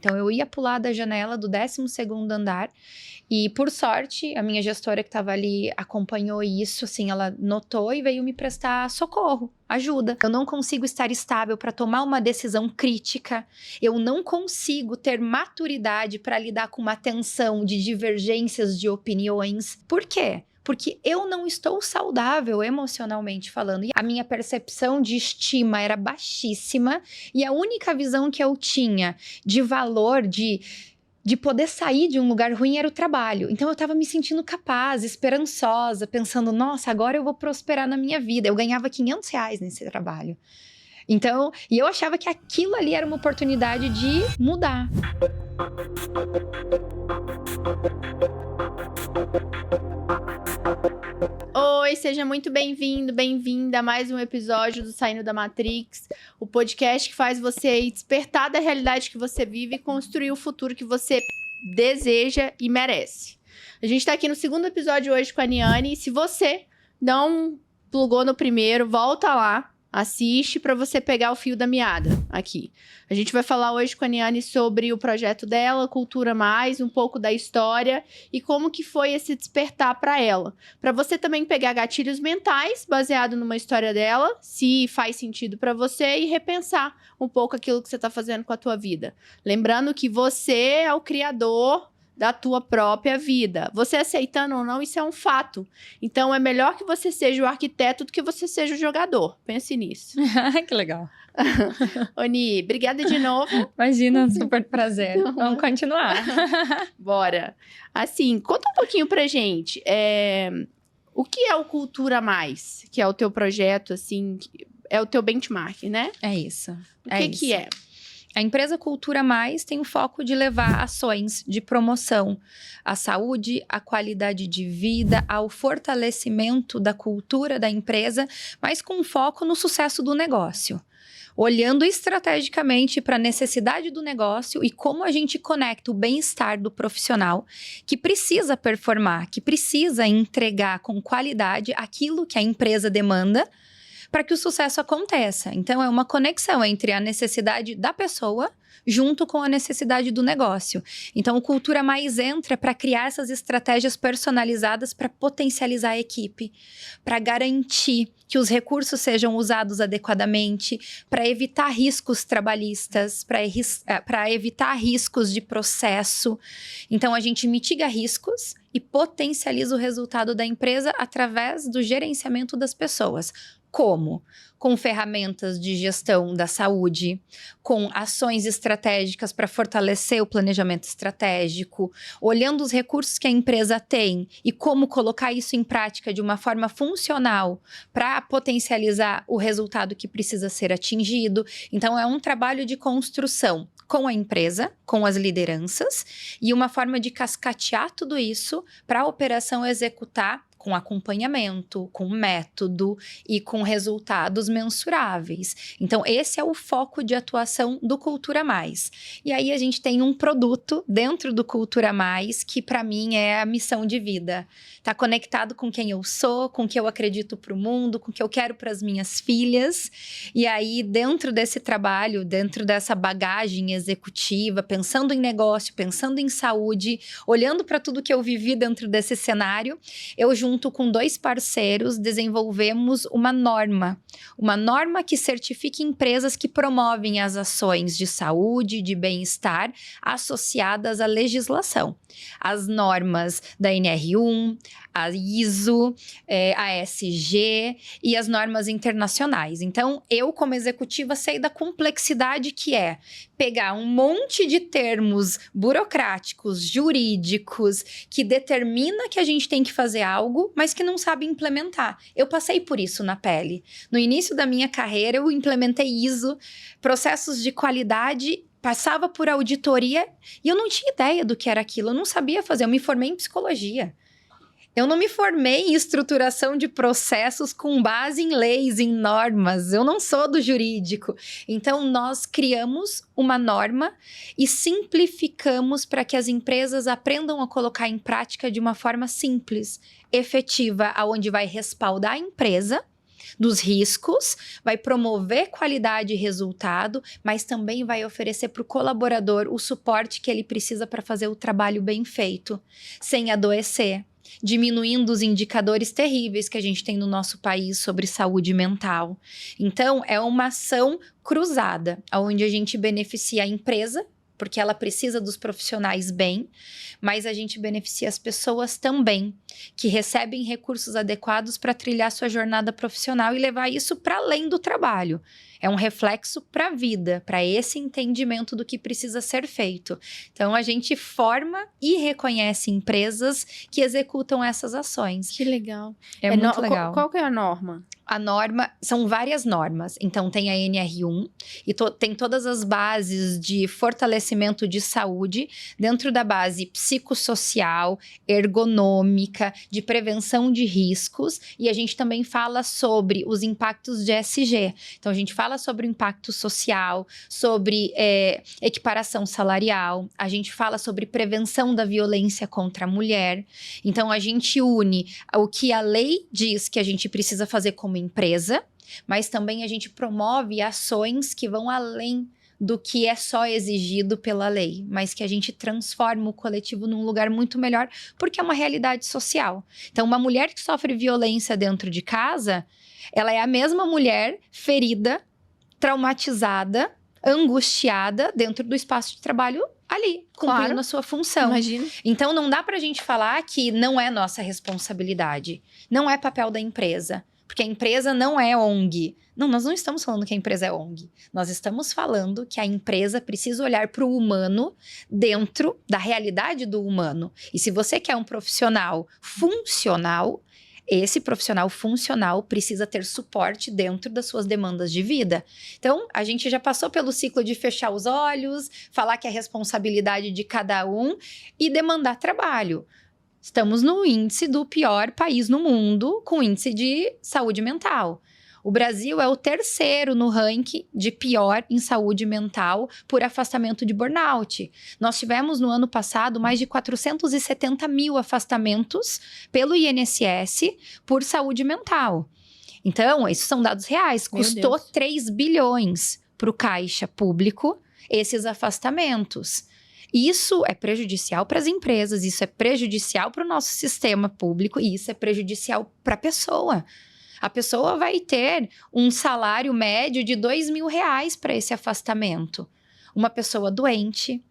Então, eu ia pular da janela do 12º andar e, por sorte, a minha gestora que estava ali acompanhou isso, assim, ela notou e veio me prestar socorro, ajuda. Eu não consigo estar estável para tomar uma decisão crítica, eu não consigo ter maturidade para lidar com uma tensão de divergências de opiniões. Por quê? Porque eu não estou saudável emocionalmente falando. E a minha percepção de estima era baixíssima. E a única visão que eu tinha de valor, de poder sair de um lugar ruim era o trabalho. Então eu estava me sentindo capaz, esperançosa, pensando, nossa, agora eu vou prosperar na minha vida. Eu ganhava R$500 nesse trabalho. Então, e eu achava que aquilo ali era uma oportunidade de mudar. Oi, seja muito bem-vindo, bem-vinda a mais um episódio do Saindo da Matrix, o podcast que faz você despertar da realidade que você vive e construir o futuro que você deseja e merece. A gente tá aqui no segundo episódio hoje com a Niane, e se você não plugou no primeiro, volta lá, assiste para você pegar o fio da meada aqui. A gente vai falar hoje com a Niane sobre o projeto dela, Cultura Mais, um pouco da história e como que foi esse despertar para ela. Para você também pegar gatilhos mentais baseado numa história dela, se faz sentido para você e repensar um pouco aquilo que você tá fazendo com a tua vida. Lembrando que você é o criador da tua própria vida. Você aceitando ou não, isso é um fato. Então, é melhor que você seja o arquiteto do que você seja o jogador. Pense nisso. Que legal. Oni, obrigada de novo. Imagina, super prazer. Vamos continuar. Bora. Assim, conta um pouquinho pra gente. O que é o Cultura Mais? Que é o teu projeto, assim, é o teu benchmark, né? É isso. O que é? A empresa Cultura Mais tem o foco de levar ações de promoção à saúde, à qualidade de vida, ao fortalecimento da cultura da empresa, mas com foco no sucesso do negócio. Olhando estrategicamente para a necessidade do negócio e como a gente conecta o bem-estar do profissional que precisa performar, que precisa entregar com qualidade aquilo que a empresa demanda, para que o sucesso aconteça. Então, é uma conexão entre a necessidade da pessoa junto com a necessidade do negócio. Então, o Cultura Mais entra para criar essas estratégias personalizadas para potencializar a equipe, para garantir que os recursos sejam usados adequadamente, para evitar riscos trabalhistas, para evitar riscos de processo. Então, a gente mitiga riscos e potencializa o resultado da empresa através do gerenciamento das pessoas. Como? Com ferramentas de gestão da saúde, com ações estratégicas para fortalecer o planejamento estratégico, olhando os recursos que a empresa tem e como colocar isso em prática de uma forma funcional para potencializar o resultado que precisa ser atingido. Então, é um trabalho de construção com a empresa, com as lideranças e uma forma de cascatear tudo isso para a operação executar com acompanhamento, com método e com resultados mensuráveis. Então, esse é o foco de atuação do Cultura Mais. E aí, a gente tem um produto dentro do Cultura Mais que, para mim, é a missão de vida. Tá conectado com quem eu sou, com o que eu acredito para o mundo, com o que eu quero para as minhas filhas. E aí, dentro desse trabalho, dentro dessa bagagem executiva, pensando em negócio, pensando em saúde, olhando para tudo que eu vivi dentro desse cenário, eu junto com 2 parceiros, desenvolvemos uma norma que certifique empresas que promovem as ações de saúde, de bem-estar associadas à legislação. As normas da NR1, a ISO, a ESG e as normas internacionais. Então, eu, como executiva, sei da complexidade que é pegar um monte de termos burocráticos, jurídicos, que determina que a gente tem que fazer algo, mas que não sabe implementar. Eu passei por isso na pele. No início da minha carreira, eu implementei ISO, processos de qualidade, passava por auditoria e eu não tinha ideia do que era aquilo, eu não sabia fazer, eu me formei em psicologia. Eu não me formei em estruturação de processos com base em leis, em normas. Eu não sou do jurídico. Então, nós criamos uma norma e simplificamos para que as empresas aprendam a colocar em prática de uma forma simples, efetiva, aonde vai respaldar a empresa dos riscos, vai promover qualidade e resultado, mas também vai oferecer para o colaborador o suporte que ele precisa para fazer o trabalho bem feito, sem adoecer, diminuindo os indicadores terríveis que a gente tem no nosso país sobre saúde mental. Então, é uma ação cruzada, onde a gente beneficia a empresa, porque ela precisa dos profissionais bem, mas a gente beneficia as pessoas também, que recebem recursos adequados para trilhar sua jornada profissional e levar isso para além do trabalho. É um reflexo para a vida, para esse entendimento do que precisa ser feito. Então, a gente forma e reconhece empresas que executam essas ações. Que legal. É muito legal. Qual que é a norma? A norma, são várias normas, então tem a NR1 e tem todas as bases de fortalecimento de saúde dentro da base psicossocial, ergonômica, de prevenção de riscos, e a gente também fala sobre os impactos de ESG. Então a gente fala sobre o impacto social, sobre equiparação salarial, a gente fala sobre prevenção da violência contra a mulher. Então a gente une o que a lei diz que a gente precisa fazer como empresa, mas também a gente promove ações que vão além do que é só exigido pela lei, mas que a gente transforma o coletivo num lugar muito melhor, porque é uma realidade social. Então, uma mulher que sofre violência dentro de casa, ela é a mesma mulher ferida, traumatizada, angustiada dentro do espaço de trabalho ali, cumprindo a sua função. Imagina. Então, não dá pra gente falar que não é nossa responsabilidade, não é papel da empresa. Porque a empresa não é ONG. Não, nós não estamos falando que a empresa é ONG. Nós estamos falando que a empresa precisa olhar para o humano dentro da realidade do humano. E se você quer um profissional funcional, esse profissional funcional precisa ter suporte dentro das suas demandas de vida. Então, a gente já passou pelo ciclo de fechar os olhos, falar que é responsabilidade de cada um e demandar trabalho. Estamos no índice do pior país no mundo com índice de saúde mental. O Brasil é o terceiro no ranking de pior em saúde mental por afastamento de burnout. Nós tivemos no ano passado mais de 470 mil afastamentos pelo INSS por saúde mental. Então, esses são dados reais. Custou 3 bilhões para o caixa público esses afastamentos. Isso é prejudicial para as empresas, isso é prejudicial para o nosso sistema público e isso é prejudicial para a pessoa. A pessoa vai ter um salário médio de R$2.000 para esse afastamento. Uma pessoa doente,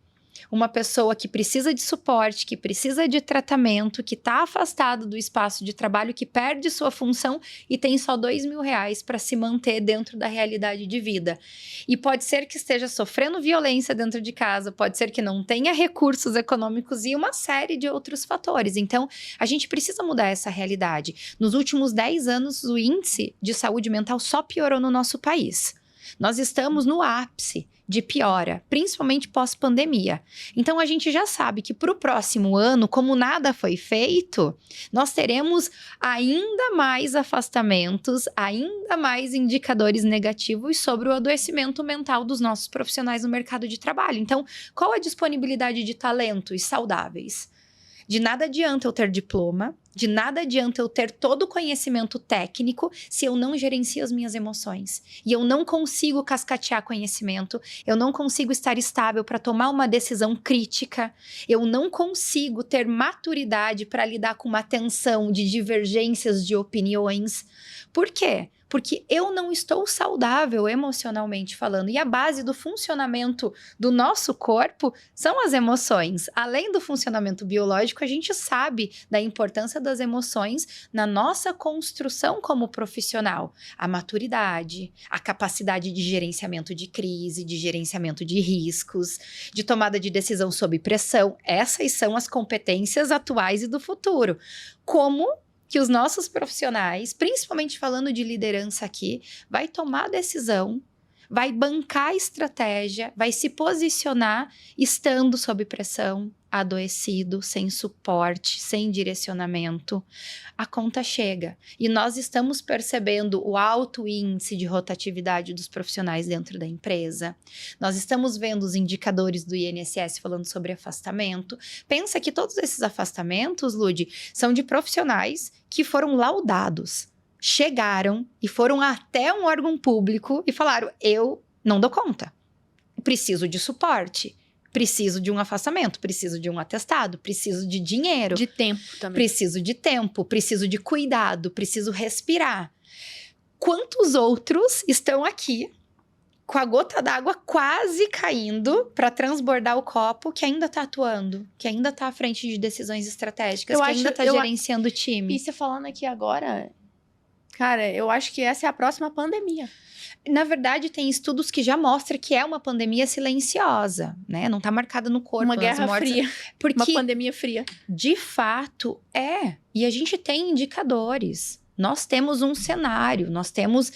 uma pessoa que precisa de suporte, que precisa de tratamento, que está afastado do espaço de trabalho, que perde sua função e tem só R$2.000 para se manter dentro da realidade de vida. E pode ser que esteja sofrendo violência dentro de casa, pode ser que não tenha recursos econômicos e uma série de outros fatores. Então, a gente precisa mudar essa realidade. Nos últimos 10 anos, o índice de saúde mental só piorou no nosso país. Nós estamos no ápice de piora, principalmente pós-pandemia. Então, a gente já sabe que para o próximo ano, como nada foi feito, nós teremos ainda mais afastamentos, ainda mais indicadores negativos sobre o adoecimento mental dos nossos profissionais no mercado de trabalho. Então, qual a disponibilidade de talentos saudáveis? De nada adianta eu ter diploma, de nada adianta eu ter todo o conhecimento técnico se eu não gerencio as minhas emoções. E eu não consigo cascatear conhecimento, eu não consigo estar estável para tomar uma decisão crítica, eu não consigo ter maturidade para lidar com uma tensão de divergências de opiniões. Por quê? Porque eu não estou saudável emocionalmente falando. E a base do funcionamento do nosso corpo são as emoções. Além do funcionamento biológico, a gente sabe da importância das emoções na nossa construção como profissional. A maturidade, a capacidade de gerenciamento de crise, de gerenciamento de riscos, de tomada de decisão sob pressão. Essas são as competências atuais e do futuro. Como que os nossos profissionais, principalmente falando de liderança aqui, vai tomar decisão, vai bancar a estratégia, vai se posicionar estando sob pressão, adoecido, sem suporte, sem direcionamento. A conta chega. E nós estamos percebendo o alto índice de rotatividade dos profissionais dentro da empresa. Nós estamos vendo os indicadores do INSS falando sobre afastamento. Pensa que todos esses afastamentos, Lud, são de profissionais que foram laudados. chegaram e foram até um órgão público e falaram: eu não dou conta, preciso de suporte, preciso de um afastamento, preciso de um atestado, preciso de dinheiro. De tempo também. Preciso de tempo, preciso de cuidado, preciso respirar. Quantos outros estão aqui com a gota d'água quase caindo para transbordar o copo, que ainda tá atuando, que ainda tá à frente de decisões estratégicas, ainda tá gerenciando o time? E você falando aqui agora, cara, eu acho que essa é a próxima pandemia. Na verdade, tem estudos que já mostram que é uma pandemia silenciosa, né? Não tá marcada no corpo. Uma guerra fria. Porque, uma pandemia fria. De fato, é. E a gente tem indicadores. Nós temos um cenário, nós temos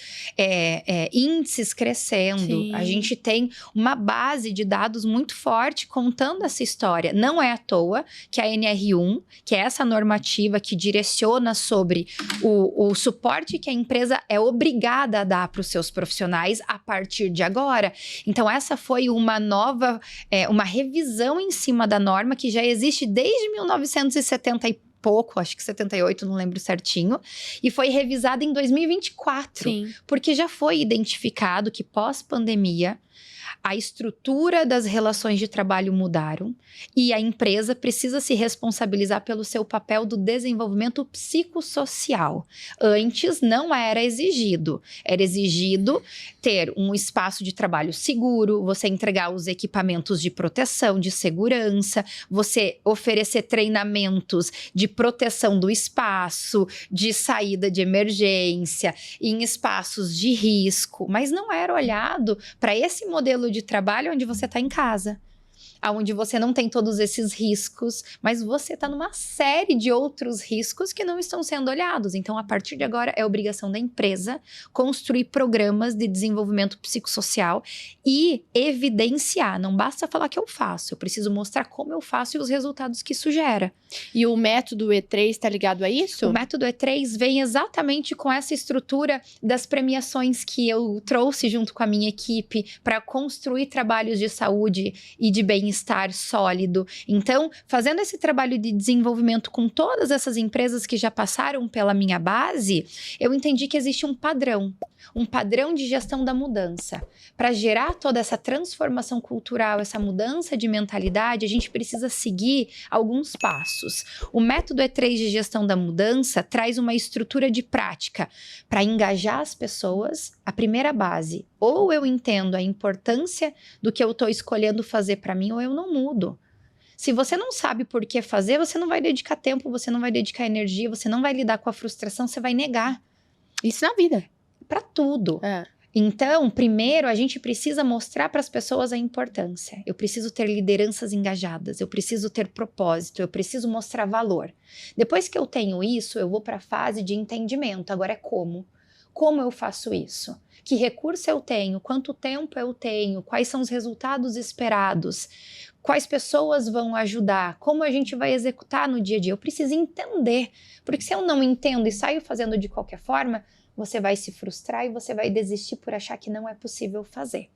índices crescendo, Sim. A gente tem uma base de dados muito forte contando essa história. Não é à toa que a NR1, que é essa normativa que direciona sobre o suporte que a empresa é obrigada a dar para os seus profissionais a partir de agora. Então, essa foi uma nova, uma revisão em cima da norma que já existe desde 1970 e pouco, acho que 78, não lembro certinho, e foi revisada em 2024. Sim. Porque já foi identificado que pós-pandemia a estrutura das relações de trabalho mudaram e a empresa precisa se responsabilizar pelo seu papel do desenvolvimento psicossocial. Antes não era exigido. Era exigido ter um espaço de trabalho seguro, você entregar os equipamentos de proteção, de segurança, você oferecer treinamentos de proteção do espaço, de saída de emergência, em espaços de risco, mas não era olhado para esse modelo de trabalho onde você está em casa, onde você não tem todos esses riscos, mas você está numa série de outros riscos que não estão sendo olhados. Então, a partir de agora, é obrigação da empresa construir programas de desenvolvimento psicossocial e evidenciar. Não basta falar que eu faço, eu preciso mostrar como eu faço e os resultados que isso gera. E o método E3 está ligado a isso? O método E3 vem exatamente com essa estrutura das premiações que eu trouxe junto com a minha equipe para construir trabalhos de saúde e de bem-estar sólido. Então, fazendo esse trabalho de desenvolvimento com todas essas empresas que já passaram pela minha base, eu entendi que existe um padrão de gestão da mudança. Para gerar toda essa transformação cultural, essa mudança de mentalidade, a gente precisa seguir alguns passos. O método E3 de gestão da mudança traz uma estrutura de prática para engajar as pessoas. A primeira base, ou eu entendo a importância do que eu estou escolhendo fazer para mim, ou eu não mudo. Se você não sabe por que fazer, você não vai dedicar tempo, você não vai dedicar energia, você não vai lidar com a frustração, você vai negar. Isso na vida. Para tudo. Então, primeiro, a gente precisa mostrar para as pessoas a importância. Eu preciso ter lideranças engajadas, eu preciso ter propósito, eu preciso mostrar valor. Depois que eu tenho isso, eu vou para a fase de entendimento. Agora é como? Como eu faço isso? Que recurso eu tenho? Quanto tempo eu tenho? Quais são os resultados esperados? Quais pessoas vão ajudar? Como a gente vai executar no dia a dia? Eu preciso entender, porque se eu não entendo e saio fazendo de qualquer forma, você vai se frustrar e você vai desistir por achar que não é possível fazer.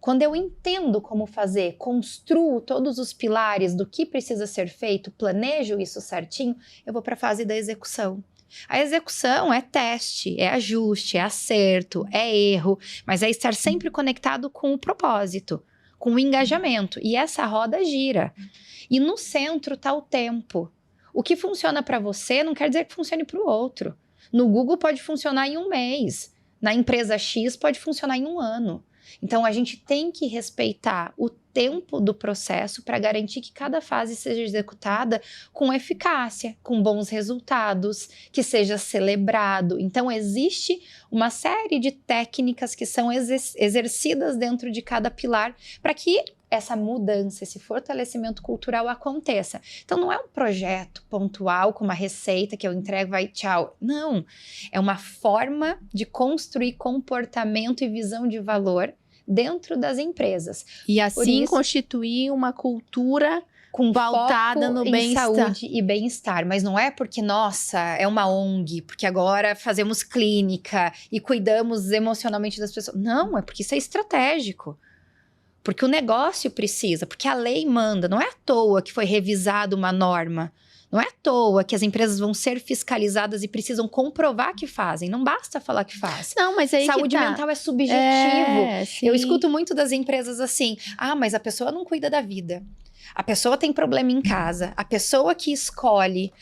Quando eu entendo como fazer, construo todos os pilares do que precisa ser feito, planejo isso certinho, eu vou para a fase da execução. A execução é teste, é ajuste, é acerto, é erro, mas é estar sempre conectado com o propósito, com o engajamento. E essa roda gira. E no centro está o tempo. O que funciona para você não quer dizer que funcione para o outro. No Google pode funcionar em um mês. Na empresa X pode funcionar em um ano. Então, a gente tem que respeitar o tempo do processo para garantir que cada fase seja executada com eficácia, com bons resultados, que seja celebrado. Então, existe uma série de técnicas que são exercidas dentro de cada pilar para que essa mudança, esse fortalecimento cultural aconteça. Então, não é um projeto pontual com uma receita que eu entrego, vai, tchau. Não, é uma forma de construir comportamento e visão de valor dentro das empresas. E assim constituir uma cultura com pautada foco no em bem-estar. saúde e bem-estar, mas não é porque, nossa, é uma ONG, porque agora fazemos clínica e cuidamos emocionalmente das pessoas. Não, é porque isso é estratégico. Porque o negócio precisa, porque a lei manda. Não é à toa que foi revisada uma norma. Não é à toa que as empresas vão ser fiscalizadas e precisam comprovar que fazem. Não basta falar que faz. Não, mas aí Saúde que tá. mental é subjetivo. Sim. Eu escuto muito das empresas assim: ah, mas a pessoa não cuida da vida. A pessoa tem problema em casa. A pessoa que escolhe.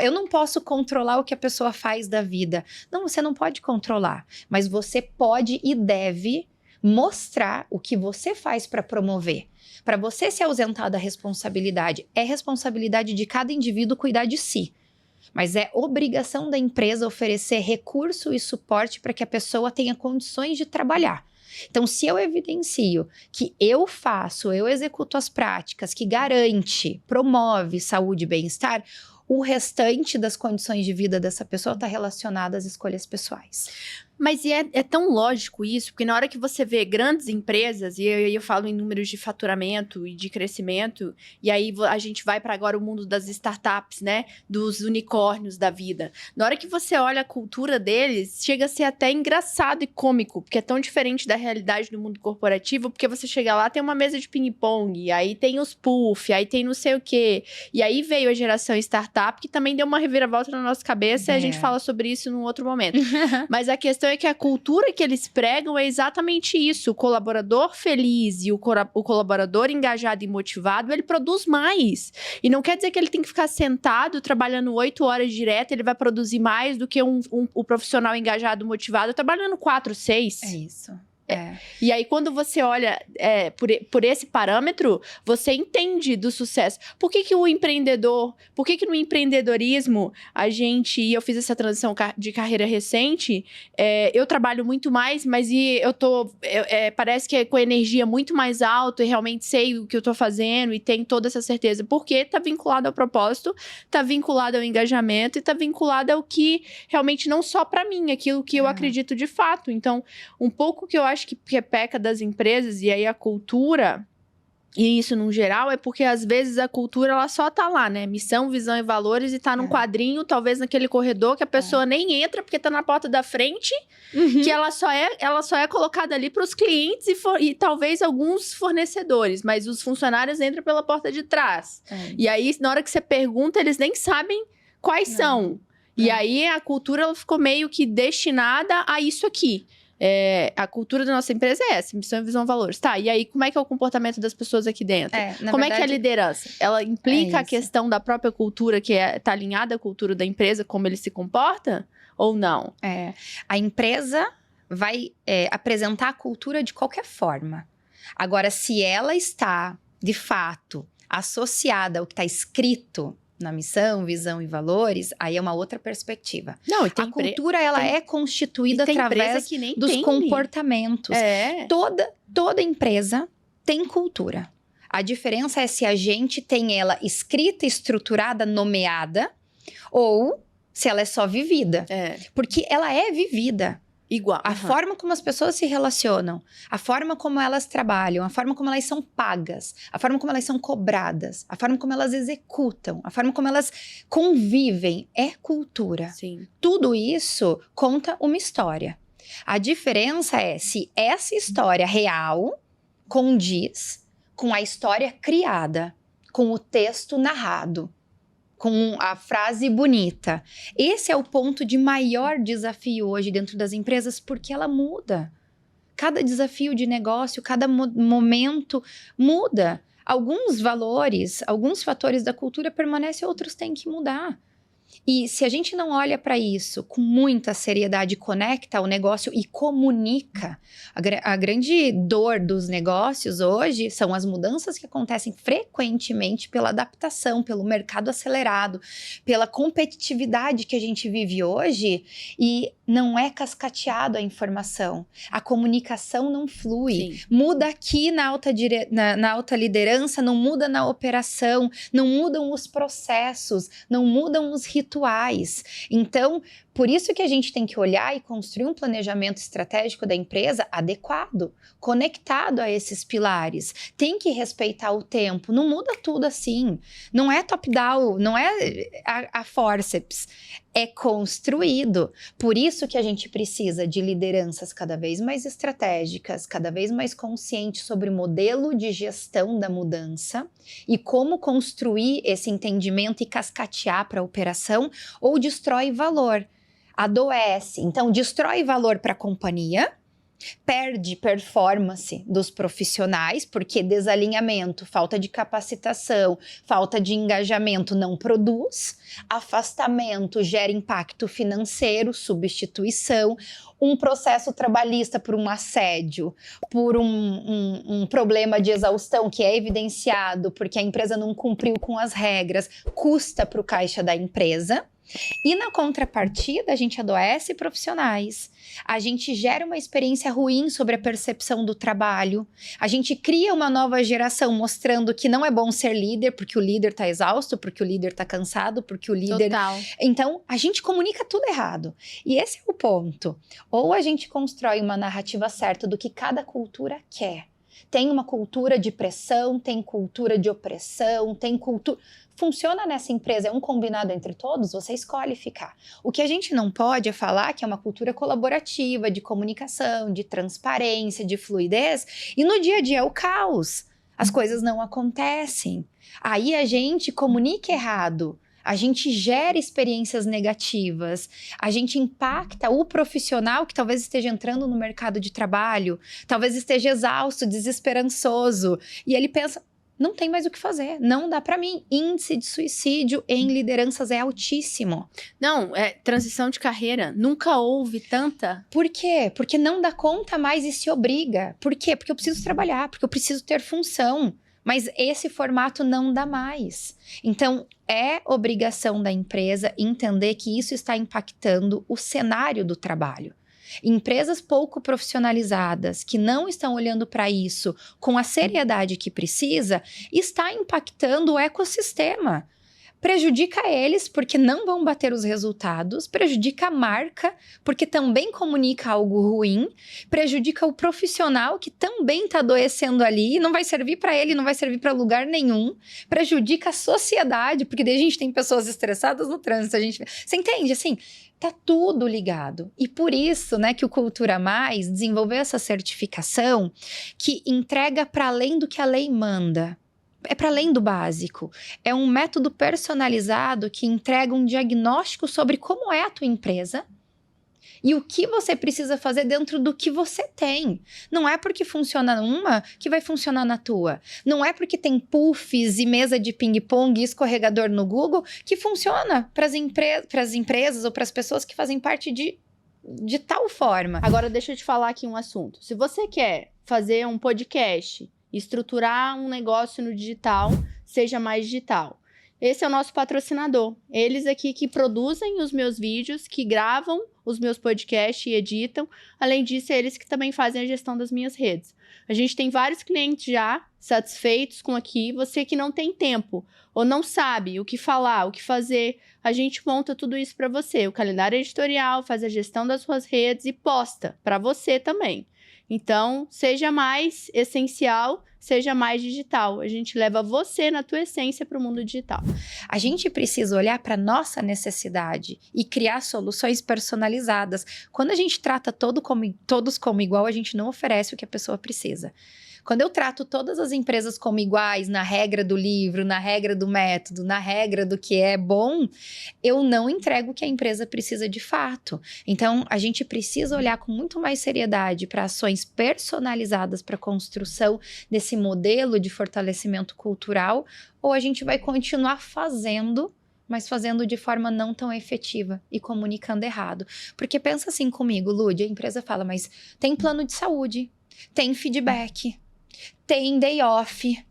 Eu não posso controlar o que a pessoa faz da vida. Não, você não pode controlar. Mas você pode e deve mostrar o que você faz para promover. Para você se ausentar da responsabilidade, é responsabilidade de cada indivíduo cuidar de si. Mas é obrigação da empresa oferecer recurso e suporte para que a pessoa tenha condições de trabalhar. Então, se eu evidencio que eu executo as práticas que garante, promove saúde e bem-estar, o restante das condições de vida dessa pessoa está relacionado às escolhas pessoais. Mas é tão lógico isso, porque na hora que você vê grandes empresas, e eu falo em números de faturamento e de crescimento, e aí a gente vai para agora o mundo das startups, né? Dos unicórnios da vida. Na hora que você olha a cultura deles, chega a ser até engraçado e cômico, porque é tão diferente da realidade do mundo corporativo, porque você chega lá, tem uma mesa de ping-pong, aí tem os puff, aí tem não sei o quê. E aí veio a geração startup, que também deu uma reviravolta na nossa cabeça, e a gente fala sobre isso num outro momento. Mas a questão é que a cultura que eles pregam é exatamente isso. O colaborador feliz e o colaborador engajado e motivado, ele produz mais. E não quer dizer que ele tem que ficar sentado, trabalhando 8 horas direto, ele vai produzir mais do que o profissional engajado, motivado, trabalhando 4, 6. É isso. E aí, quando você olha por esse parâmetro, você entende do sucesso. Por que no empreendedorismo e eu fiz essa transição de carreira recente, eu trabalho muito mais, mas parece que é com energia muito mais alta e realmente sei o que eu tô fazendo e tenho toda essa certeza. Porque tá vinculado ao propósito, tá vinculado ao engajamento e tá vinculado ao que realmente não só para mim, aquilo que eu acredito de fato. Então, um pouco que eu acho que peca das empresas, e aí a cultura, e isso no geral, é porque às vezes a cultura ela só tá lá, né? Missão, visão e valores, e tá num quadrinho, talvez naquele corredor, que a pessoa nem entra, porque tá na porta da frente, que ela só é colocada ali para os clientes e talvez alguns fornecedores, mas os funcionários entram pela porta de trás. E aí, na hora que você pergunta, eles nem sabem quais são. E aí a cultura ela ficou meio que destinada a isso aqui. A cultura da nossa empresa é essa, missão, visão, valores. Tá, e aí como é que é o comportamento das pessoas aqui dentro? Como é que é a liderança? Ela implica a questão da própria cultura, que tá alinhada à cultura da empresa, como ele se comporta? Ou não? A empresa vai apresentar a cultura de qualquer forma. Agora, se ela está, de fato, associada ao que está escrito na missão, visão e valores, aí é uma outra perspectiva. Não, e tem a cultura, ela é constituída através dos comportamentos. Toda empresa tem cultura. A diferença é se a gente tem ela escrita, estruturada, nomeada, ou se ela é só vivida. Porque ela é vivida. Igual. A forma como as pessoas se relacionam, a forma como elas trabalham, a forma como elas são pagas, a forma como elas são cobradas, a forma como elas executam, a forma como elas convivem, é cultura. Sim. Tudo isso conta uma história. A diferença é se essa história real condiz com a história criada, com o texto narrado, com a frase bonita. Esse é o ponto de maior desafio hoje dentro das empresas, porque ela muda. Cada desafio de negócio, cada momento muda. Alguns valores, alguns fatores da cultura permanecem, outros têm que mudar. E se a gente não olha para isso com muita seriedade, conecta ao negócio e comunica, a grande dor dos negócios hoje são as mudanças que acontecem frequentemente pela adaptação, pelo mercado acelerado, pela competitividade que a gente vive hoje, e não é cascateado a informação. A comunicação não flui. Sim. Muda aqui na alta liderança, não muda na operação, não mudam os processos, não mudam os rituais. Então, Por isso que a gente tem que olhar e construir um planejamento estratégico da empresa adequado, conectado a esses pilares. Tem que respeitar o tempo, não muda tudo assim. Não é top-down, não é a forceps, é construído. Por isso que a gente precisa de lideranças cada vez mais estratégicas, cada vez mais conscientes sobre o modelo de gestão da mudança e como construir esse entendimento e cascatear para a operação, ou destrói valor, adoece. Então, destrói valor para a companhia, perde performance dos profissionais, porque desalinhamento, falta de capacitação, falta de engajamento não produz, afastamento gera impacto financeiro, substituição, um processo trabalhista por um assédio, por um problema de exaustão que é evidenciado porque a empresa não cumpriu com as regras, custa para o caixa da empresa. E na contrapartida, a gente adoece profissionais, a gente gera uma experiência ruim sobre a percepção do trabalho, a gente cria uma nova geração mostrando que não é bom ser líder, porque o líder tá exausto, porque o líder tá cansado, porque o líder... Total. Então, a gente comunica tudo errado. E esse é o ponto. Ou a gente constrói uma narrativa certa do que cada cultura quer. Tem uma cultura de pressão, tem cultura de opressão, tem cultura... Funciona nessa empresa, é um combinado entre todos, você escolhe ficar. O que a gente não pode é falar que é uma cultura colaborativa, de comunicação, de transparência, de fluidez, e no dia a dia é o caos. As coisas não acontecem. Aí a gente comunica errado. A gente gera experiências negativas, a gente impacta o profissional que talvez esteja entrando no mercado de trabalho, talvez esteja exausto, desesperançoso, e ele pensa, não tem mais o que fazer, não dá para mim. Índice de suicídio em lideranças é altíssimo. Não, é transição de carreira. Nunca houve tanta. Por quê? Porque não dá conta mais e se obriga. Por quê? Porque eu preciso trabalhar, porque eu preciso ter função. Mas esse formato não dá mais. Então, é obrigação da empresa entender que isso está impactando o cenário do trabalho. Empresas pouco profissionalizadas, que não estão olhando para isso com a seriedade que precisa, está impactando o ecossistema. Prejudica eles porque não vão bater os resultados, prejudica a marca porque também comunica algo ruim, prejudica o profissional que também está adoecendo ali, não vai servir para ele, não vai servir para lugar nenhum, prejudica a sociedade, porque daí a gente tem pessoas estressadas no trânsito, você entende? Assim, tá tudo ligado. E por isso, né, que o Cultura Mais desenvolveu essa certificação que entrega para além do que a lei manda. É para além do básico. É um método personalizado que entrega um diagnóstico sobre como é a tua empresa e o que você precisa fazer dentro do que você tem. Não é porque funciona numa que vai funcionar na tua. Não é porque tem puffs e mesa de ping-pong e escorregador no Google que funciona para as empresas ou para as pessoas que fazem parte de tal forma. Agora, deixa eu te falar aqui um assunto. Se você quer fazer um podcast, estruturar um negócio no digital, seja mais digital. Esse é o nosso patrocinador. Eles aqui que produzem os meus vídeos, que gravam os meus podcasts e editam. Além disso, é eles que também fazem a gestão das minhas redes. A gente tem vários clientes já satisfeitos com aqui. Você que não tem tempo ou não sabe o que falar, o que fazer, a gente monta tudo isso para você. O calendário editorial, faz a gestão das suas redes e posta para você também. Então, seja mais essencial, seja mais digital. A gente leva você na tua essência para o mundo digital. A gente precisa olhar para a nossa necessidade e criar soluções personalizadas. Quando a gente trata todos como igual, a gente não oferece o que a pessoa precisa. Quando eu trato todas as empresas como iguais, na regra do livro, na regra do método, na regra do que é bom, eu não entrego o que a empresa precisa de fato. Então, a gente precisa olhar com muito mais seriedade para ações personalizadas para a construção desse modelo de fortalecimento cultural, ou a gente vai continuar fazendo, mas fazendo de forma não tão efetiva e comunicando errado. Porque pensa assim comigo, Lud, a empresa fala, mas tem plano de saúde, tem feedback, tem day off,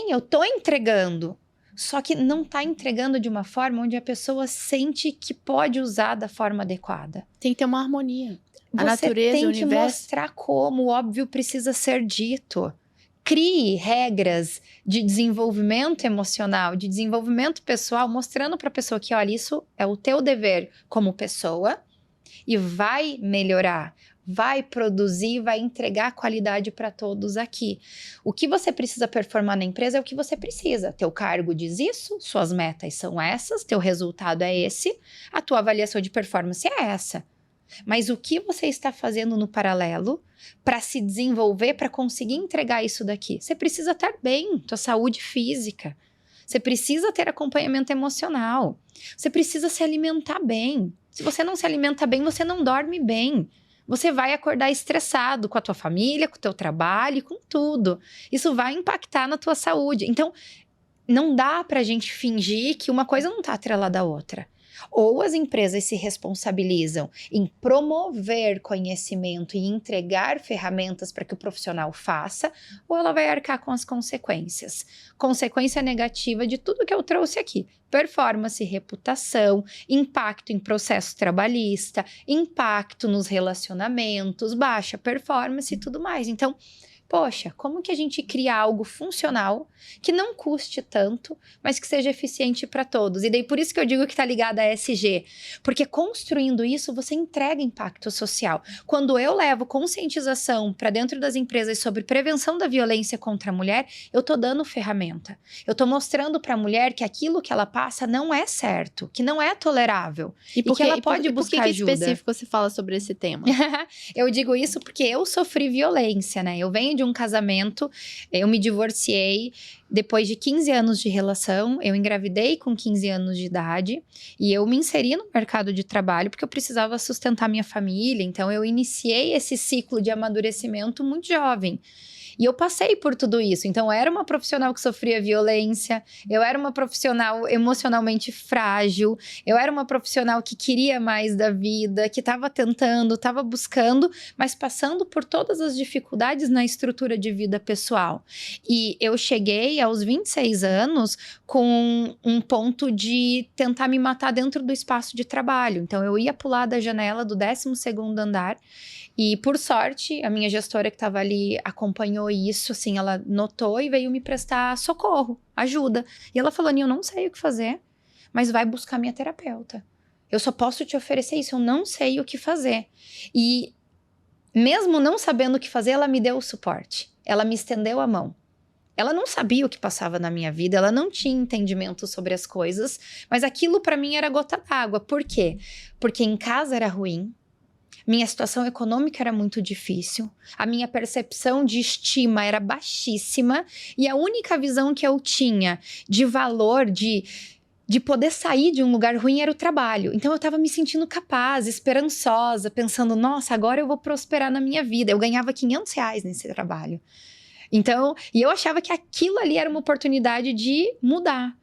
eu tô entregando, só que não tá entregando de uma forma onde a pessoa sente que pode usar da forma adequada. Tem que ter uma harmonia. A Você natureza, tem o que universo. mostrar como o óbvio precisa ser dito. crie regras de desenvolvimento emocional, de desenvolvimento pessoal, mostrando para a pessoa que, olha, isso é o teu dever como pessoa e vai melhorar, vai produzir, vai entregar qualidade para todos aqui. O que você precisa performar na empresa é o que você precisa. Teu cargo diz isso, suas metas são essas, teu resultado é esse, a tua avaliação de performance é essa. Mas o que você está fazendo no paralelo para se desenvolver, para conseguir entregar isso daqui? Você precisa estar bem, tua saúde física. Você precisa ter acompanhamento emocional. Você precisa se alimentar bem. Se você não se alimenta bem, você não dorme bem. Você vai acordar estressado com a tua família, com o teu trabalho, com tudo. Isso vai impactar na tua saúde. Então, não dá para a gente fingir que uma coisa não está atrelada à outra. Ou as empresas se responsabilizam em promover conhecimento e entregar ferramentas para que o profissional faça, ou ela vai arcar com as consequências. Consequência negativa de tudo que eu trouxe aqui. Performance, reputação, impacto em processo trabalhista, impacto nos relacionamentos, baixa performance e tudo mais. Então, poxa, como que a gente cria algo funcional, que não custe tanto, mas que seja eficiente para todos? E daí por isso que eu digo que está ligado a ESG, porque construindo isso, você entrega impacto social. Quando eu levo conscientização para dentro das empresas sobre prevenção da violência contra a mulher, eu estou dando ferramenta. Eu estou mostrando para a mulher que aquilo que ela passa não é certo, que não é tolerável. E que ela pode buscar ajuda. Por que específico você fala sobre esse tema? Eu digo isso porque eu sofri violência, né? Eu venho de um casamento, eu me divorciei depois de 15 anos de relação, eu engravidei com 15 anos de idade e eu me inseri no mercado de trabalho porque eu precisava sustentar minha família, então eu iniciei esse ciclo de amadurecimento muito jovem. E eu passei por tudo isso. Então, eu era uma profissional que sofria violência, eu era uma profissional emocionalmente frágil, eu era uma profissional que queria mais da vida, que estava tentando, estava buscando, mas passando por todas as dificuldades na estrutura de vida pessoal. E eu cheguei aos 26 anos com um ponto de tentar me matar dentro do espaço de trabalho. Então, eu ia pular da janela do 12º andar. E, por sorte, a minha gestora que estava ali acompanhou isso, assim, ela notou e veio me prestar socorro, ajuda. E ela falou, Aninha, eu não sei o que fazer, mas vai buscar minha terapeuta. Eu só posso te oferecer isso, eu não sei o que fazer. E, mesmo não sabendo o que fazer, ela me deu o suporte. Ela me estendeu a mão. Ela não sabia o que passava na minha vida, ela não tinha entendimento sobre as coisas, mas aquilo para mim era gota d'água. Por quê? Porque em casa era ruim. Minha situação econômica era muito difícil, a minha percepção de estima era baixíssima e a única visão que eu tinha de valor, de poder sair de um lugar ruim era o trabalho. Então eu estava me sentindo capaz, esperançosa, pensando, nossa, agora eu vou prosperar na minha vida. Eu ganhava R$500 nesse trabalho. Então, e eu achava que aquilo ali era uma oportunidade de mudar.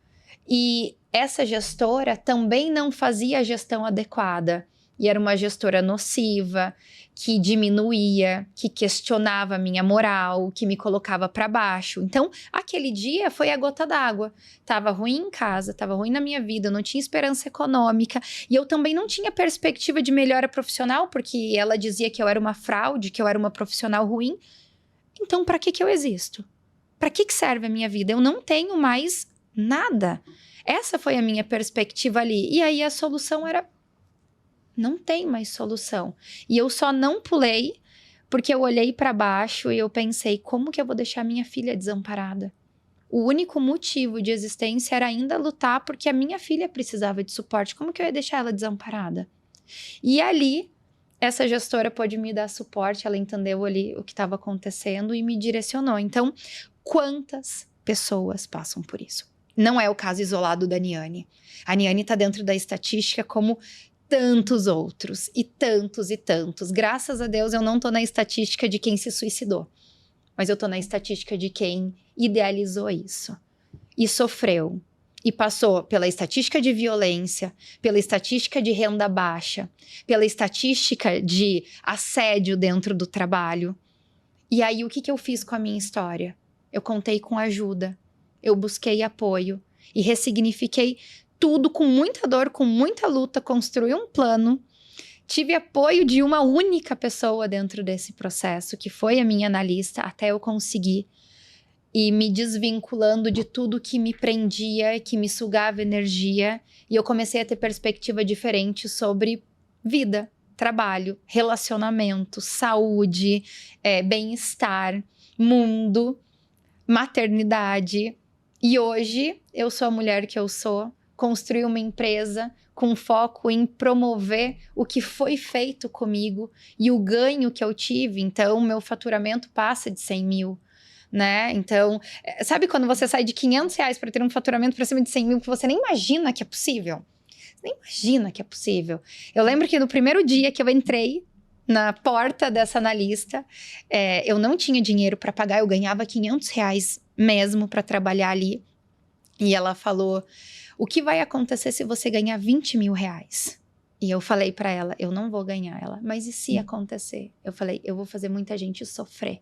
E essa gestora também não fazia a gestão adequada. E era uma gestora nociva, que diminuía, que questionava a minha moral, que me colocava para baixo. Então, aquele dia foi a gota d'água. Tava ruim em casa, tava ruim na minha vida, eu não tinha esperança econômica. E eu também não tinha perspectiva de melhora profissional, porque ela dizia que eu era uma fraude, que eu era uma profissional ruim. Então, para que eu existo? Para que serve a minha vida? Eu não tenho mais nada. Essa foi a minha perspectiva ali. E aí a solução era... Não tem mais solução. E eu só não pulei porque eu olhei para baixo e eu pensei, como que eu vou deixar minha filha desamparada? O único motivo de existência era ainda lutar porque a minha filha precisava de suporte. Como que eu ia deixar ela desamparada? E ali, essa gestora pôde me dar suporte, ela entendeu ali o que estava acontecendo e me direcionou. Então, quantas pessoas passam por isso? Não é o caso isolado da Niane. A Niane está dentro da estatística como... tantos outros, e tantos e tantos. Graças a Deus eu não tô na estatística de quem se suicidou, mas eu tô na estatística de quem idealizou isso, e sofreu, e passou pela estatística de violência, pela estatística de renda baixa, pela estatística de assédio dentro do trabalho. E aí o que eu fiz com a minha história? Eu contei com ajuda, eu busquei apoio, e ressignifiquei tudo com muita dor, com muita luta, construí um plano. Tive apoio de uma única pessoa dentro desse processo, que foi a minha analista, até eu conseguir e me desvinculando de tudo que me prendia, que me sugava energia. E eu comecei a ter perspectiva diferente sobre vida, trabalho, relacionamento, saúde, bem-estar, mundo, maternidade. E hoje eu sou a mulher que eu sou, construí uma empresa com foco em promover o que foi feito comigo e o ganho que eu tive. Então, meu faturamento passa de 100 mil. Né? Então, sabe quando você sai de 500 reais para ter um faturamento para cima de 100 mil que você nem imagina que é possível? Você nem imagina que é possível. Eu lembro que no primeiro dia que eu entrei na porta dessa analista, eu não tinha dinheiro para pagar, eu ganhava 500 reais mesmo para trabalhar ali. E ela falou, o que vai acontecer se você ganhar 20 mil reais? E eu falei para ela, eu não vou ganhar. Ela, mas e se acontecer? Eu falei, eu vou fazer muita gente sofrer.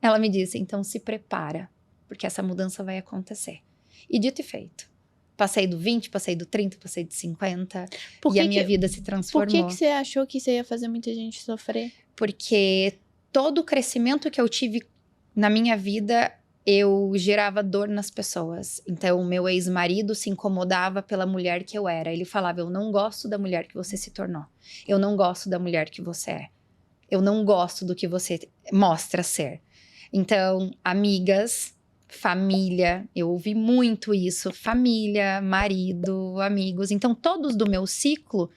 Ela me disse, então se prepara, porque essa mudança vai acontecer. E dito e feito. Passei do 20, passei do 30, passei do 50 e a minha vida se transformou. Por que você achou que você ia fazer muita gente sofrer? Porque todo o crescimento que eu tive na minha vida, eu gerava dor nas pessoas. Então, o meu ex-marido se incomodava pela mulher que eu era. Ele falava, eu não gosto da mulher que você se tornou. Eu não gosto da mulher que você é. Eu não gosto do que você mostra ser. Então, amigas, família, eu ouvi muito isso, família, marido, amigos. Então, todos do meu ciclo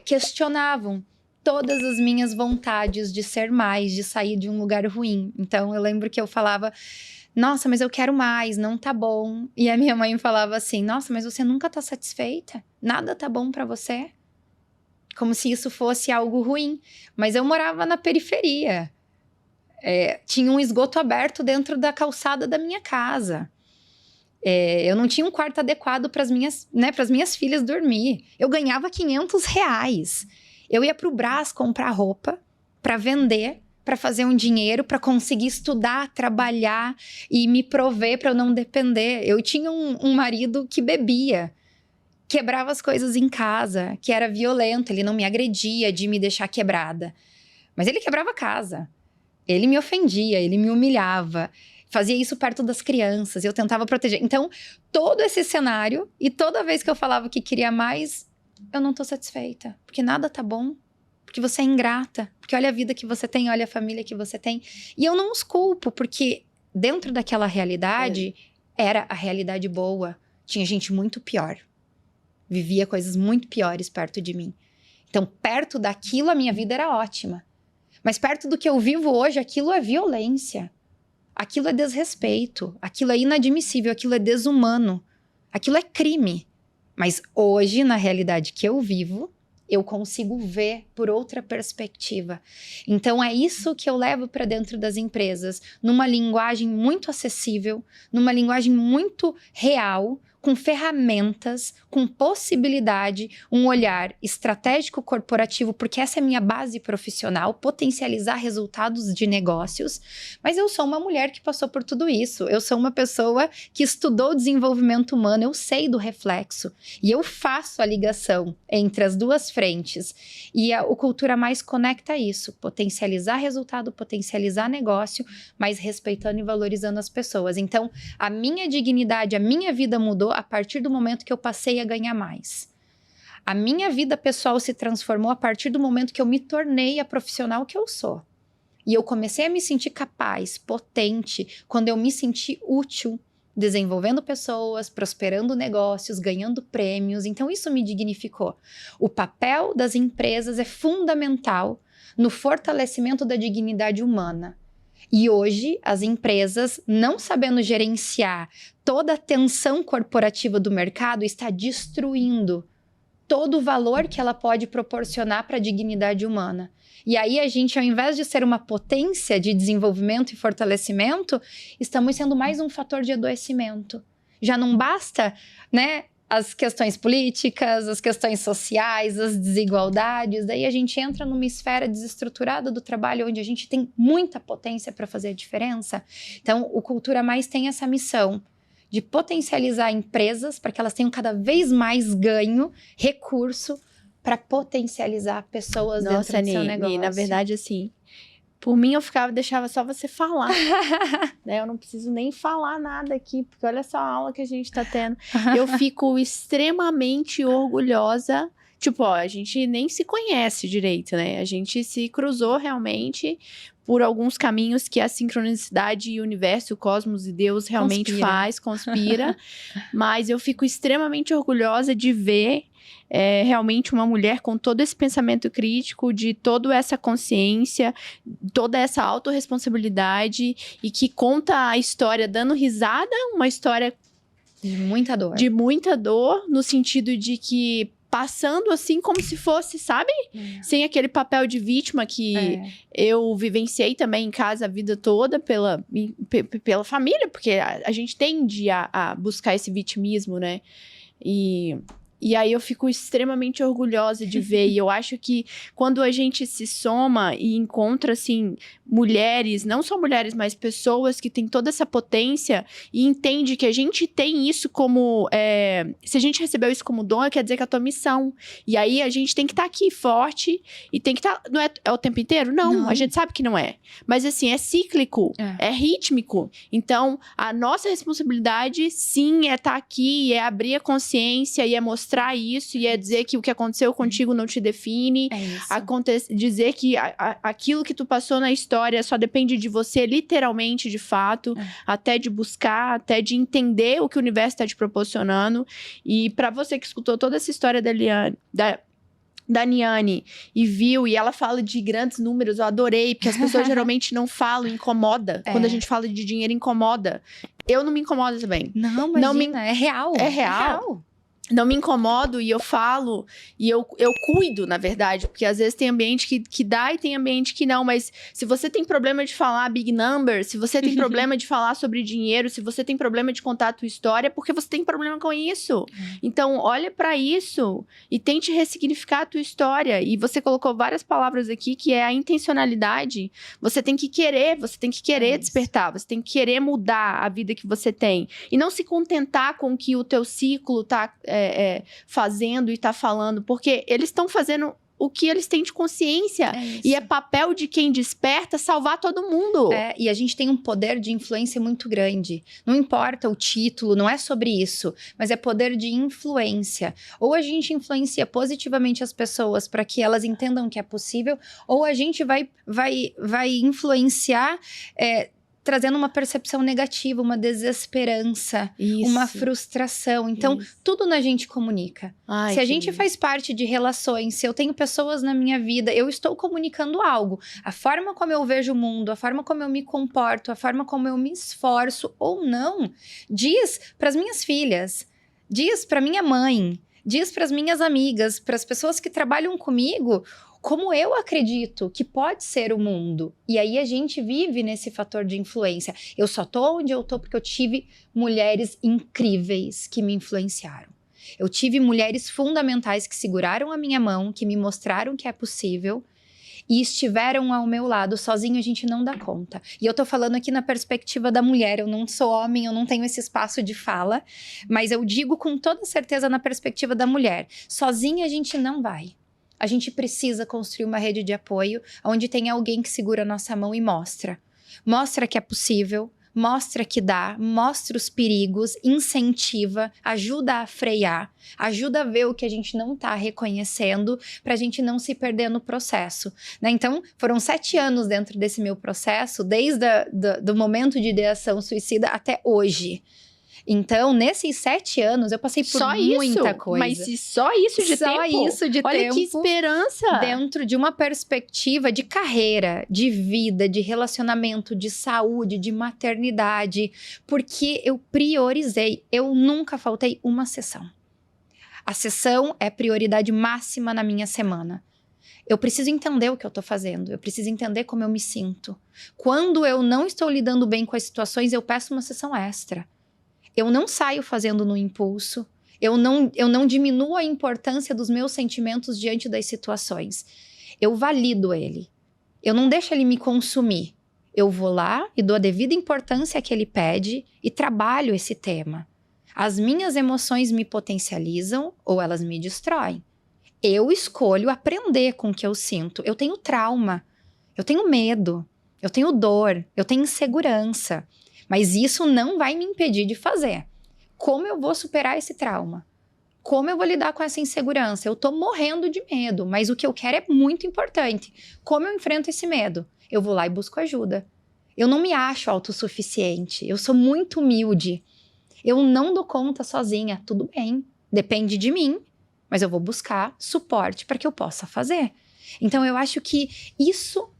questionavam todas as minhas vontades de ser mais, de sair de um lugar ruim. Então, eu lembro que eu falava, nossa, mas eu quero mais, não tá bom. E a minha mãe falava assim, nossa, mas você nunca tá satisfeita? Nada tá bom pra você? Como se isso fosse algo ruim. Mas eu morava na periferia. Tinha um esgoto aberto dentro da calçada da minha casa. Eu não tinha um quarto adequado para as minhas filhas dormir. Eu ganhava 500 reais. Eu ia para o Brás comprar roupa para vender, para fazer um dinheiro, para conseguir estudar, trabalhar e me prover para eu não depender. Eu tinha um marido que bebia, quebrava as coisas em casa, que era violento. Ele não me agredia de me deixar quebrada, mas ele quebrava a casa. Ele me ofendia, ele me humilhava, fazia isso perto das crianças, eu tentava proteger. Então, todo esse cenário, e toda vez que eu falava que queria mais, eu não tô satisfeita, porque nada tá bom, porque você é ingrata, porque olha a vida que você tem, olha a família que você tem. E eu não os culpo, porque dentro daquela realidade, era a realidade boa. Tinha gente muito pior, vivia coisas muito piores perto de mim. Então, perto daquilo, a minha vida era ótima. Mas perto do que eu vivo hoje, aquilo é violência. Aquilo é desrespeito. Aquilo é inadmissível. Aquilo é desumano. Aquilo é crime. Mas hoje, na realidade que eu vivo, eu consigo ver por outra perspectiva. Então, é isso que eu levo para dentro das empresas. Numa linguagem muito acessível, numa linguagem muito real, com ferramentas, com possibilidade, um olhar estratégico corporativo, porque essa é a minha base profissional, potencializar resultados de negócios. Mas eu sou uma mulher que passou por tudo isso. Eu sou uma pessoa que estudou desenvolvimento humano, eu sei do reflexo. E eu faço a ligação entre as duas frentes. E o Cultura Mais conecta isso, potencializar resultado, potencializar negócio, mas respeitando e valorizando as pessoas. Então, a minha dignidade, a minha vida mudou a partir do momento que eu passei a ganhar mais. A minha vida pessoal se transformou a partir do momento que eu me tornei a profissional que eu sou. E eu comecei a me sentir capaz, potente, quando eu me senti útil, desenvolvendo pessoas, prosperando negócios, ganhando prêmios. Então, isso me dignificou. O papel das empresas é fundamental no fortalecimento da dignidade humana. E hoje, as empresas, não sabendo gerenciar toda a tensão corporativa do mercado, está destruindo todo o valor que ela pode proporcionar para a dignidade humana. E aí a gente, ao invés de ser uma potência de desenvolvimento e fortalecimento, estamos sendo mais um fator de adoecimento. Já não basta, né, as questões políticas, as questões sociais, as desigualdades, daí a gente entra numa esfera desestruturada do trabalho onde a gente tem muita potência para fazer a diferença. Então, o Cultura Mais tem essa missão de potencializar empresas para que elas tenham cada vez mais ganho, recurso para potencializar pessoas dentro do seu negócio. Na verdade, assim, Por mim, deixava só você falar. Né? Eu não preciso nem falar nada aqui, porque olha só a aula que a gente tá tendo. Eu fico extremamente orgulhosa. Tipo, ó, a gente nem se conhece direito, né? A gente se cruzou realmente por alguns caminhos que a sincronicidade e o universo, o cosmos e Deus realmente conspira. Mas eu fico extremamente orgulhosa de ver realmente uma mulher com todo esse pensamento crítico, de toda essa consciência, toda essa autorresponsabilidade e que conta a história dando risada, uma história de muita dor. De muita dor, no sentido de que passando assim como se fosse, sabe? Sem aquele papel de vítima que eu vivenciei também em casa a vida toda pela família, porque a gente tende a buscar esse vitimismo, né? E aí eu fico extremamente orgulhosa de ver. E eu acho que quando a gente se soma e encontra, assim, mulheres, não só mulheres, mas pessoas que têm toda essa potência e entende que a gente tem isso como... se a gente recebeu isso como dom, quer dizer que é a tua missão. E aí a gente tem que estar aqui forte e tem que estar... Não é o tempo inteiro? Não, a gente sabe que não é. Mas assim, é cíclico, é rítmico. Então, a nossa responsabilidade, sim, é estar aqui, é abrir a consciência e é mostrar isso, e é dizer que o que aconteceu contigo não te define, dizer que aquilo que tu passou na história só depende de você, literalmente, de fato, até de buscar, até de entender o que o universo está te proporcionando. E para você que escutou toda essa história da Niane e viu, e ela fala de grandes números, eu adorei, porque as pessoas geralmente não falam, incomoda. Quando a gente fala de dinheiro, incomoda. Eu não me incomodo também. Não, imagina, é real. É real. Não me incomodo e eu falo, e eu cuido, na verdade, porque às vezes tem ambiente que dá e tem ambiente que não, mas se você tem problema de falar big number, se você tem problema de falar sobre dinheiro, se você tem problema de contar a tua história, é porque você tem problema com isso. Então, olha pra isso e tente ressignificar a tua história. E você colocou várias palavras aqui, que é a intencionalidade. Você tem que querer despertar, você tem que querer mudar a vida que você tem. E não se contentar com o que o teu ciclo tá fazendo e tá falando, porque eles estão fazendo o que eles têm de consciência. E é papel de quem desperta salvar todo mundo. E a gente tem um poder de influência muito grande. Não importa o título, não é sobre isso, mas é poder de influência. Ou a gente influencia positivamente as pessoas para que elas entendam que é possível, ou a gente vai influenciar trazendo uma percepção negativa, uma desesperança, uma frustração. Então, tudo na gente comunica. Se a gente faz parte de relações, se eu tenho pessoas na minha vida, eu estou comunicando algo. A forma como eu vejo o mundo, a forma como eu me comporto, a forma como eu me esforço ou não, diz para as minhas filhas, diz para minha mãe, diz para as minhas amigas, para as pessoas que trabalham comigo, como eu acredito que pode ser o mundo. E aí a gente vive nesse fator de influência. Eu só tô onde eu tô porque eu tive mulheres incríveis que me influenciaram. Eu tive mulheres fundamentais que seguraram a minha mão, que me mostraram que é possível e estiveram ao meu lado. Sozinho a gente não dá conta. E eu tô falando aqui na perspectiva da mulher. Eu não sou homem, eu não tenho esse espaço de fala, mas eu digo com toda certeza na perspectiva da mulher. Sozinha a gente não vai. A gente precisa construir uma rede de apoio onde tem alguém que segura a nossa mão e mostra. Mostra que é possível, mostra que dá, mostra os perigos, incentiva, ajuda a frear, ajuda a ver o que a gente não está reconhecendo para a gente não se perder no processo. Né? Então, foram 7 anos dentro desse meu processo, desde do momento de ideação suicida até hoje. Então, nesses 7 anos, eu passei por muita coisa. Mas se só isso de tempo? Só isso de tempo. Olha que esperança! Dentro de uma perspectiva de carreira, de vida, de relacionamento, de saúde, de maternidade. Porque eu priorizei. Eu nunca faltei uma sessão. A sessão é prioridade máxima na minha semana. Eu preciso entender o que eu tô fazendo. Eu preciso entender como eu me sinto. Quando eu não estou lidando bem com as situações, eu peço uma sessão extra. Eu não saio fazendo no impulso, eu não diminuo a importância dos meus sentimentos diante das situações. Eu valido ele, eu não deixo ele me consumir. Eu vou lá e dou a devida importância que ele pede e trabalho esse tema. As minhas emoções me potencializam ou elas me destroem. Eu escolho aprender com o que eu sinto. Eu tenho trauma, eu tenho medo. eu tenho dor, eu tenho insegurança. Mas isso não vai me impedir de fazer. Como eu vou superar esse trauma? Como eu vou lidar com essa insegurança? Eu tô morrendo de medo, mas o que eu quero é muito importante. Como eu enfrento esse medo? Eu vou lá e busco ajuda. Eu não me acho autossuficiente, eu sou muito humilde. Eu não dou conta sozinha, tudo bem, depende de mim, mas eu vou buscar suporte para que eu possa fazer. Então eu acho que isso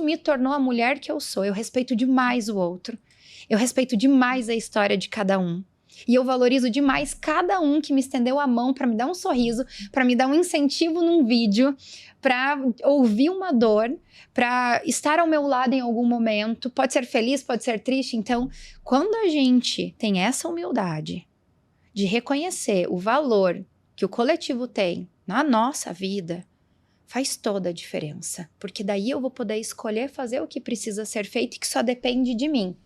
me tornou a mulher que eu sou. Eu respeito demais o outro. Eu respeito demais a história de cada um. E eu valorizo demais cada um que me estendeu a mão para me dar um sorriso, para me dar um incentivo num vídeo, para ouvir uma dor, para estar ao meu lado em algum momento. Pode ser feliz, pode ser triste. Então, quando a gente tem essa humildade de reconhecer o valor que o coletivo tem na nossa vida, faz toda a diferença. Porque daí eu vou poder escolher fazer o que precisa ser feito e que só depende de mim.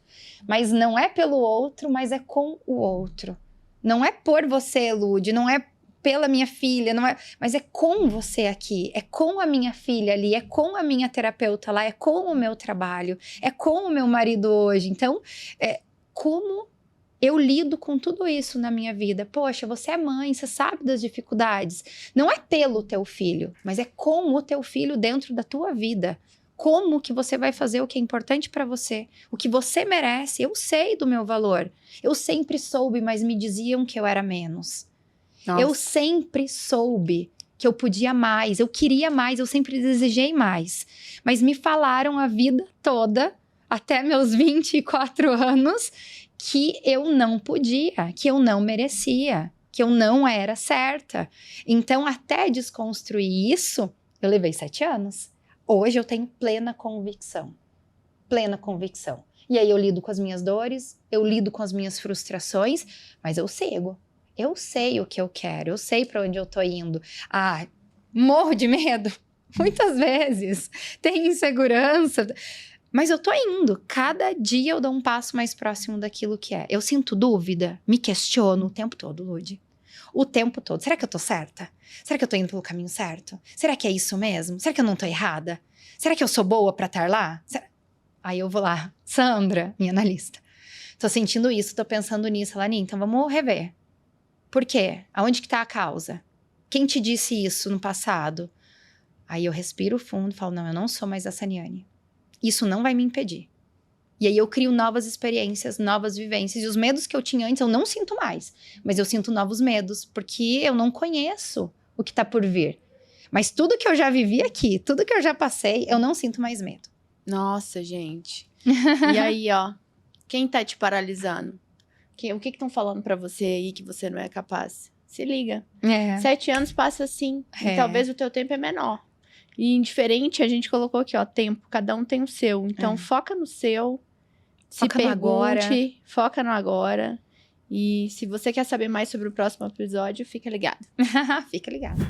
Mas não é pelo outro, mas é com o outro. Não é por você, Lud, não é pela minha filha, não é, mas é com você aqui, é com a minha filha ali, é com a minha terapeuta lá, é com o meu trabalho, é com o meu marido hoje. Então, como eu lido com tudo isso na minha vida? Poxa, você é mãe, você sabe das dificuldades. Não é pelo teu filho, mas é com o teu filho dentro da tua vida. Como que você vai fazer o que é importante para você, o que você merece. Eu sei do meu valor. Eu sempre soube, mas me diziam que eu era menos. Nossa. Eu sempre soube que eu podia mais, eu queria mais, eu sempre desejei mais. Mas me falaram a vida toda, até meus 24 anos, que eu não podia, que eu não merecia, que eu não era certa. Então, até desconstruir isso, eu levei 7 anos. Hoje eu tenho plena convicção. Plena convicção. E aí eu lido com as minhas dores, eu lido com as minhas frustrações, mas eu sigo. Eu sei o que eu quero, eu sei para onde eu tô indo. Ah, morro de medo, muitas vezes. Tenho insegurança, mas eu tô indo. Cada dia eu dou um passo mais próximo daquilo que é. Eu sinto dúvida, me questiono o tempo todo, Lud. O tempo todo. Será que eu tô certa? Será que eu tô indo pelo caminho certo? Será que é isso mesmo? Será que eu não tô errada? Será que eu sou boa pra estar lá? Aí eu vou lá. Sandra, minha analista. Tô sentindo isso, tô pensando nisso, Lani. Então vamos rever. Por quê? Aonde que tá a causa? Quem te disse isso no passado? Aí eu respiro fundo e falo, não, eu não sou mais a Saniane. Isso não vai me impedir. E aí eu crio novas experiências, novas vivências. E os medos que eu tinha antes, eu não sinto mais. Mas eu sinto novos medos, porque eu não conheço o que tá por vir. Mas tudo que eu já vivi aqui, tudo que eu já passei, eu não sinto mais medo. Nossa, gente. E aí, ó, quem tá te paralisando? O que estão falando pra você aí que você não é capaz? Se liga. 7 anos passa assim. E talvez o teu tempo é menor. E indiferente, a gente colocou aqui, ó, tempo. Cada um tem o seu. Então, foca no seu. Foca no agora. Foca no agora. E se você quer saber mais sobre o próximo episódio, fica ligado. Fica ligado.